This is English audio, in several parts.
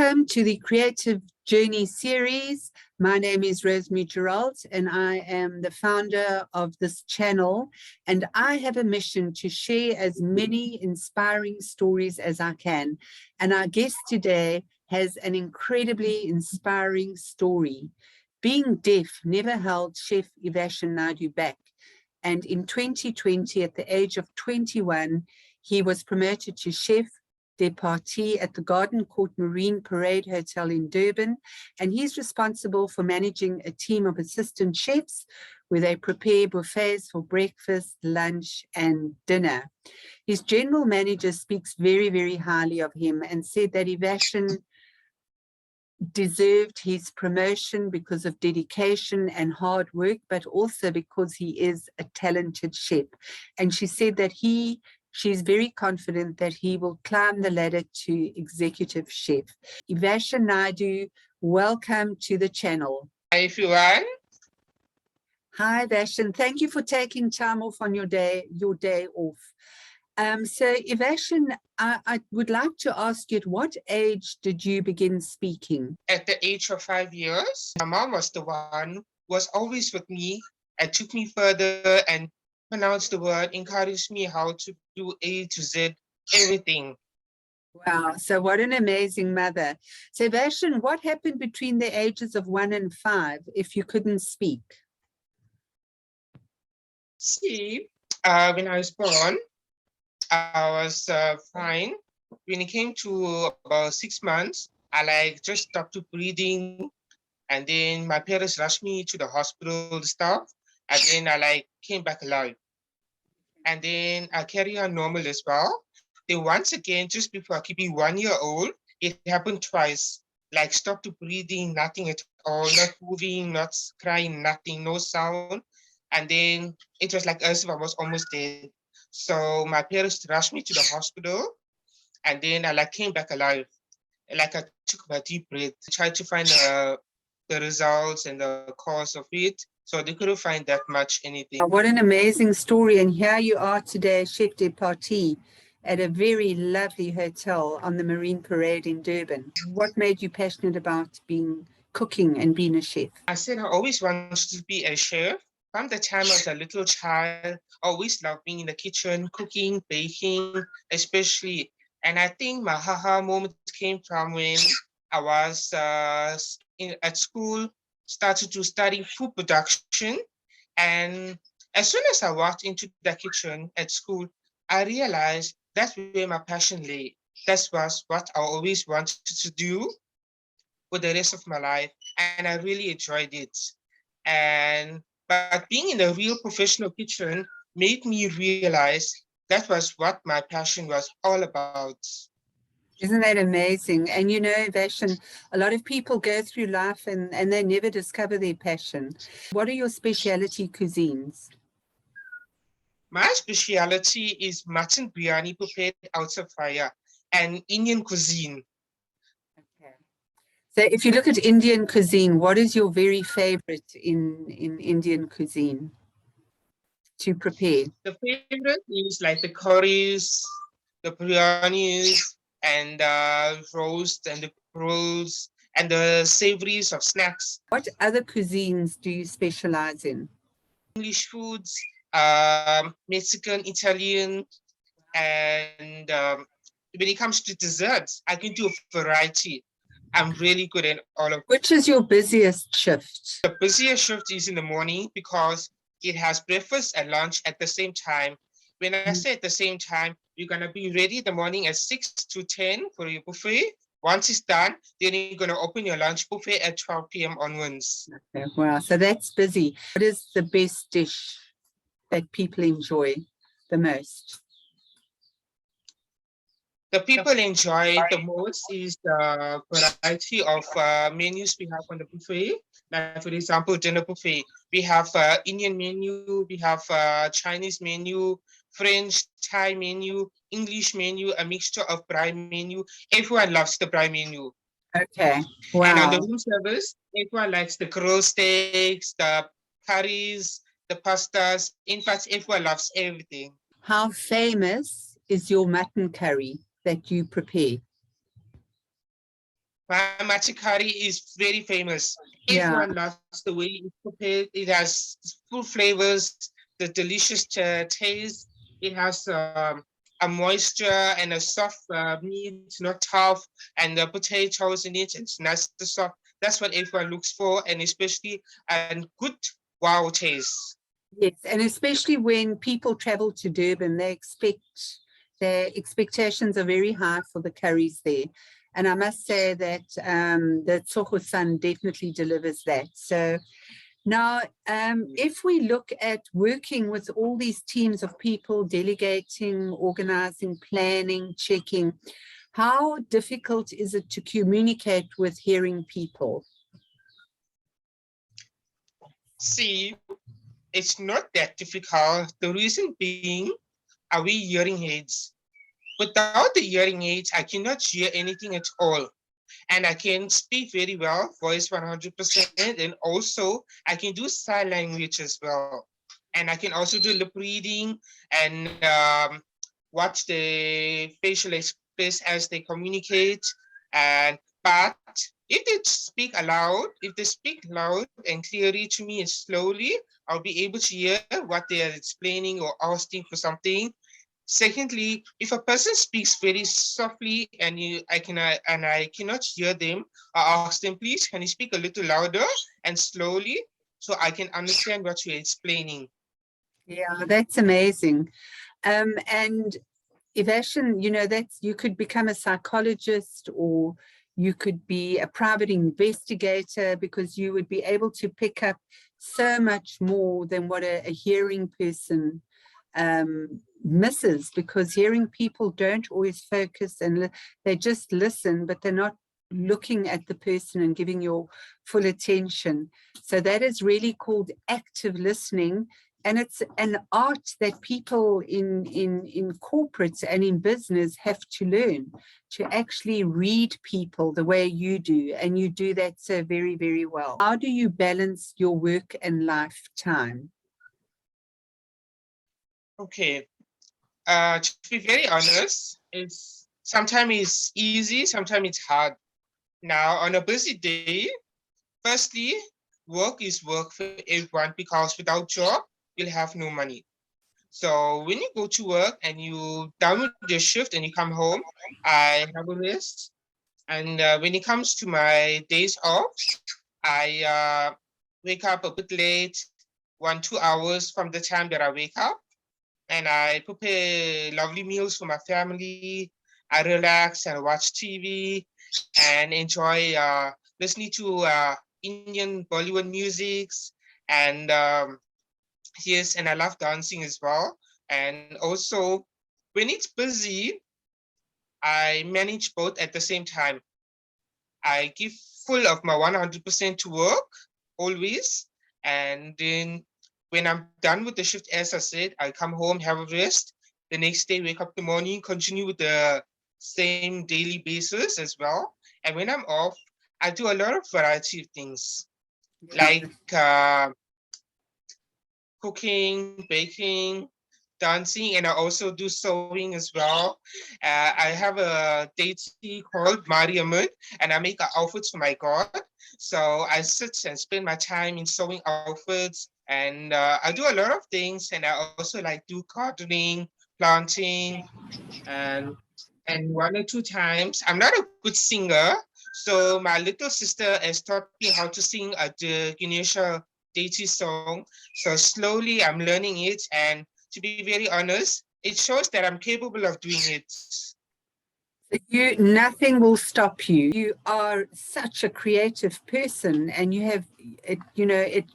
Welcome to the Creative Journey series. My name is Rosemary Gerald, and I am the founder of this channel. And I have a mission to share as many inspiring stories as I can. And our guest today has an incredibly inspiring story. Being deaf never held Chef Evashin Naidoo back. And in 2020, at the age of 21, he was promoted to Chef De Partie at the Garden Court Marine Parade Hotel in Durban, and he's responsible for managing a team of assistant chefs where they prepare buffets for breakfast, lunch, and dinner. His general manager speaks very, very highly of him and said that Ivashan deserved his promotion because of dedication and hard work, but also because he is a talented chef. And she said that she's very confident that he will climb the ladder to executive chef. Evashin Naidoo, welcome to the channel. Hi, everyone. Hi, Evashin. Thank you for taking time off on your day off. So, Evashin, I would like to ask you, at what age did you begin speaking? At the age of 5 years, my mom was the one who was always with me and took me further and pronounced the word, encouraged me how to do A to Z, everything. Wow, so what an amazing mother. So, Evashin, what happened between the ages of 1 and 5 if you couldn't speak? See, when I was born, I was fine. When it came to about 6 months, I just stopped breathing, and then my parents rushed me to the hospital stuff, and then I came back alive. And then I carry on normal as well. Then once again, just before I could be 1 year old, it happened twice. Stopped breathing, nothing at all, not moving, not crying, nothing, no sound. And then it was like as if I was almost dead. So my parents rushed me to the hospital, and then I came back alive. I took my deep breath, tried to find the results and the cause of it. So they couldn't find that much anything. What an amazing story. And here you are today, Chef De Partie, at a very lovely hotel on the Marine Parade in Durban. What made you passionate about cooking and being a chef? I said I always wanted to be a chef. From the time I was a little child, I always loved being in the kitchen, cooking, baking, especially. And I think my haha moment came from when I was at school, started to study food production. And as soon as I walked into the kitchen at school, I realized that's where my passion lay. That was what I always wanted to do for the rest of my life. And I really enjoyed it. But being in a real professional kitchen made me realize that was what my passion was all about. Isn't that amazing? And you know, Evashin, a lot of people go through life and they never discover their passion. What are your specialty cuisines? My specialty is mutton biryani prepared out of fire and Indian cuisine. Okay. So if you look at Indian cuisine, what is your very favorite in Indian cuisine to prepare? The favorite is the curries, the biryanis, and the roast and the rolls and the savories of snacks. What other cuisines do you specialize in? English foods, Mexican, Italian, and when it comes to desserts, I can do a variety. I'm really good at all of. Which is your busiest shift? The busiest shift is in the morning because it has breakfast and lunch at the same time. When I say at the same time, you're going to be ready in the morning at 6 to 10 for your buffet. Once it's done, then you're going to open your lunch buffet at 12 p.m. onwards. Okay, wow, so that's busy. What is the best dish that people enjoy the most? The people enjoy the most is the variety of menus we have on the buffet. Like for example, dinner buffet. We have Indian menu, we have Chinese menu, French, Thai menu, English menu, a mixture of braai menu. Everyone loves the braai menu. Okay, wow. And on the room service, everyone likes the grilled steaks, the curries, the pastas. In fact, everyone loves everything. How famous is your mutton curry that you prepare? My matcha curry is very famous. Yeah. Everyone loves the way it's prepared. It has full flavors, the delicious taste. It has a moisture and a soft meat, not tough, and the potatoes in it. It's nice to soft. That's what everyone looks for, and especially and good wow taste. Yes, and especially when people travel to Durban, their expectations are very high for the curries there. And I must say that the Tsogo Sun definitely delivers that. So now, if we look at working with all these teams of people, delegating, organizing, planning, checking, how difficult is it to communicate with hearing people? See, it's not that difficult. The reason being, are we hearing aids? Without the hearing aids, I cannot hear anything at all. And I can speak very well, voice 100%, and also I can do sign language as well. And I can also do lip reading and watch the facial express as they communicate. And but if they speak aloud, if they speak loud and clearly to me and slowly, I'll be able to hear what they are explaining or asking for something. Secondly, if a person speaks very softly and I cannot hear them, I ask them, please, can you speak a little louder and slowly so I can understand what you're explaining? Yeah, that's amazing. And Evashin, you know, that's you could become a psychologist or you could be a private investigator because you would be able to pick up so much more than what a hearing person misses, because hearing people don't always focus and they just listen, but they're not looking at the person and giving your full attention. So that is really called active listening. And it's an art that people in corporates and in business have to learn, to actually read people the way you do. And you do that so very, very well. How do you balance your work and life time? Okay. To be very honest, it's sometimes it's easy, sometimes it's hard. Now, on a busy day, firstly, work is work for everyone because without job, you'll have no money. So when you go to work and you done with your shift and you come home, I have a rest. And when it comes to my days off, I wake up a bit late, 1, 2 hours from the time that I wake up, and I prepare lovely meals for my family. I relax and watch TV and enjoy listening to Indian Bollywood musics and yes, and I love dancing as well. And also, when it's busy, I manage both at the same time. I give full of my 100% to work always. And then when I'm done with the shift, as I said, I come home, have a rest. The next day, wake up in the morning, continue with the same daily basis as well. And when I'm off, I do a lot of variety of things like cooking, baking, dancing, and I also do sewing as well. I have a deity called Mariamud, and I make outfits for my god. So I sit and spend my time in sewing outfits, and I do a lot of things. And I also like do gardening, planting, and 1 or 2 times. I'm not a good singer, so my little sister has taught me how to sing the Ganesha deity song. So slowly I'm learning it, and to be very honest, it shows that I'm capable of doing it. Nothing will stop you. You are such a creative person, and you have it, you know, it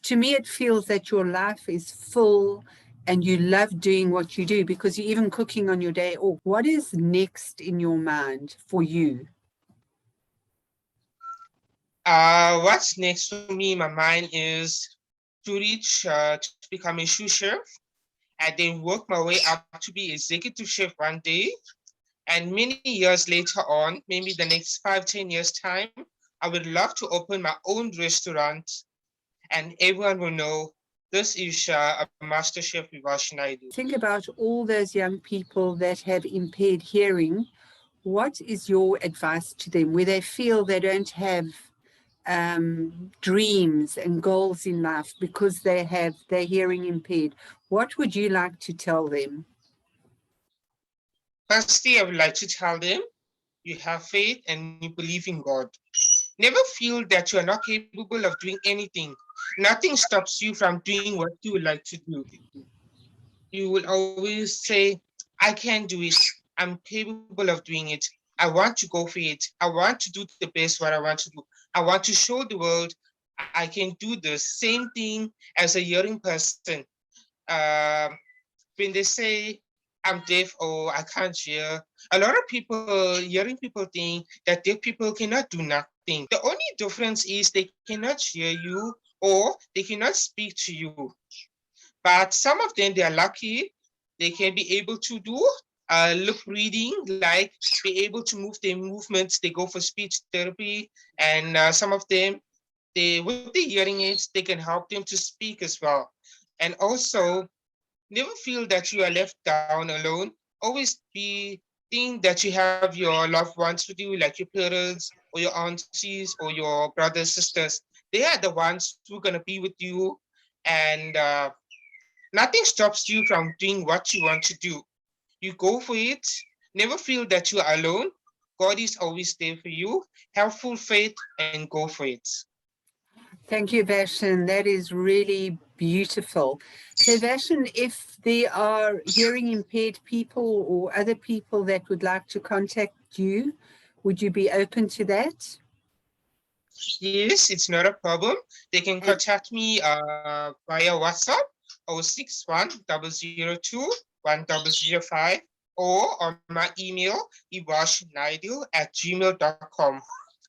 to me it feels that your life is full and you love doing what you do because you're even cooking on your day off. What is next in your mind for you? What's next for me in my mind is to reach to become a sous chef and then work my way up to be executive chef one day. And many years later on, maybe the next 5, 10 years time, I would love to open my own restaurant and everyone will know this is a master chef Evashin Naidoo. Think about all those young people that have impaired hearing what is your advice to them where they feel they don't have dreams and goals in life because they're hearing impaired? What would you like to tell them? Firstly, I would like to tell them you have faith and you believe in God. Never feel that you are not capable of doing anything. Nothing stops you from doing what you would like to do. You will always say, I can do it. I'm capable of doing it. I want to go for it. I want to do the best what I want to do. I want to show the world I can do the same thing as a hearing person. Uh, when they say I'm deaf or I can't hear, a lot of people, hearing people think that deaf people cannot do nothing. The only difference is they cannot hear you or they cannot speak to you. But some of them, they are lucky. They can be able to do lip reading, like be able to move their movements. They go for speech therapy. And some of them, with the hearing aids, they can help them to speak as well. And also, never feel that you are left down alone. Always be think that you have your loved ones with you, like your parents or your aunties or your brothers, sisters. They are the ones who are gonna be with you, and nothing stops you from doing what you want to do. You go for it. Never feel that you are alone. God is always there for you. Have full faith and go for it. Thank you, Evashin. That is really beautiful. So, Evashin, if there are hearing impaired people or other people that would like to contact you, would you be open to that? Yes, it's not a problem. They can contact me via WhatsApp 061 002 1005 or on my email ivashinnaidoo@gmail.com.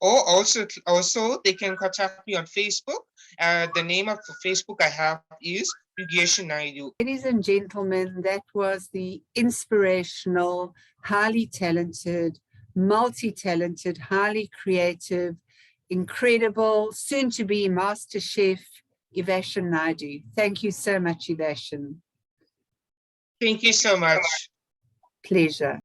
Or also they can contact me on Facebook. The name of the Facebook I have is Evashin Naidoo. Ladies and gentlemen, that was the inspirational, highly talented, multi-talented, highly creative, incredible, soon-to-be Master Chef, Evashin Naidoo. Thank you so much, Evashin. Thank you so much. Pleasure.